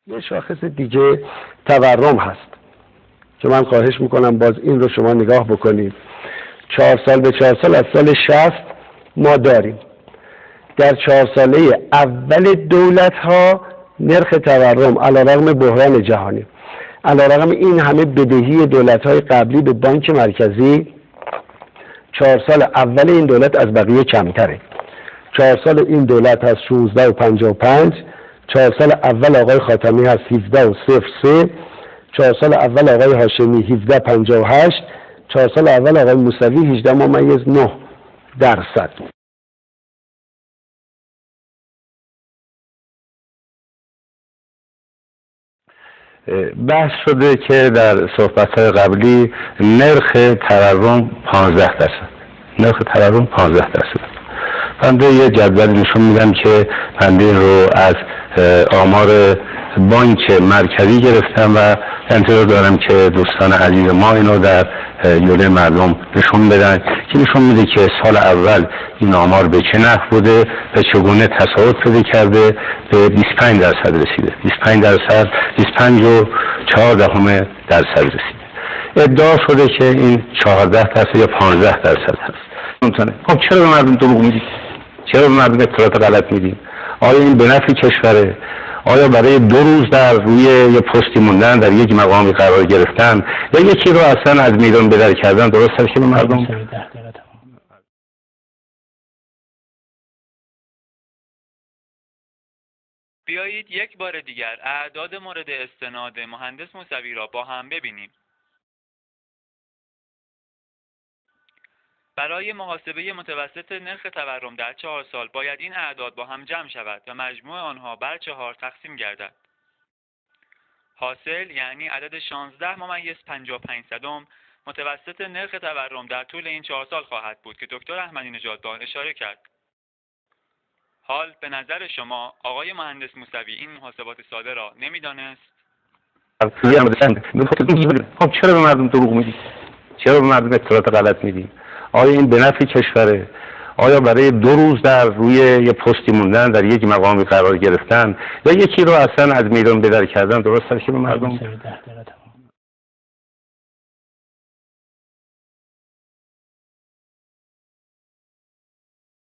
یه شاخص دیگه تورم هست که من خواهش میکنم باز این رو شما نگاه بکنید. 4 سال به 4 سال از سال 60 ما داریم. در 4 ساله اول دولت ها نرخ تورم علیرغم بحران جهانی، علیرغم این همه بدهی دولت های قبلی به بانک مرکزی، 4 سال اول این دولت از بقیه کمتره. 4 سال این دولت هست 16.55، 4 سال اول آقای خاتمی هست 17.03، 4 سال اول آقای هاشمی 17.58، 4 سال اول آقای موسوی 18.9%. بحث شده که در صحبت‌های قبلی نرخ تورم 15%. نرخ تورم 15%. بنده یه جدول نشون میدم که بنده رو از آمار بانک مرکزی گرفتم و انتظار دارم که دوستان عزیز ما اینو در جلوی مردم نشون بدن که نشون میده که سال اول این آمار به چه نحو بوده و چگونه تصاعد پیدا کرده به 25% رسیده. 25%، 25.4% رسیده. ادعا شده که این 14% یا 15% هست. خب چرا به مردم دروغ میدید؟ چرا به مردم اطلاعات غلط میدید؟ آیا این به نفع کشوره؟ آیا برای 2 روز در روی یه پستی موندن، در یک مقامی قرار گرفتن یا یکی رو اصلا از میدان بدر کردن درست هست که به مردم؟ بیایید یک بار دیگر اعداد مورد استناد مهندس موسوی را با هم ببینیم. برای محاسبه متوسط نرخ تورم در 4 سال باید این اعداد با هم جمع شود و مجموع آنها بر 4 تقسیم گردد. حاصل یعنی عدد 16.55 متوسط نرخ تورم در طول این 4 سال خواهد بود که دکتر احمدی نژاد به آن اشاره کرد. حال به نظر شما آقای مهندس موسوی این محاسبات ساده را نمی‌دانست؟ خب چرا به مردم دروغ میدید؟ چرا به مردم اطلاعات غلط میدید؟ آیا این به نفع کشوره؟ آیا برای 2 روز در روی یه پستی موندن، در یک مقامی قرار گرفتن یا یکی رو اصلا از میدان بدر کردن درست هست که به مردم؟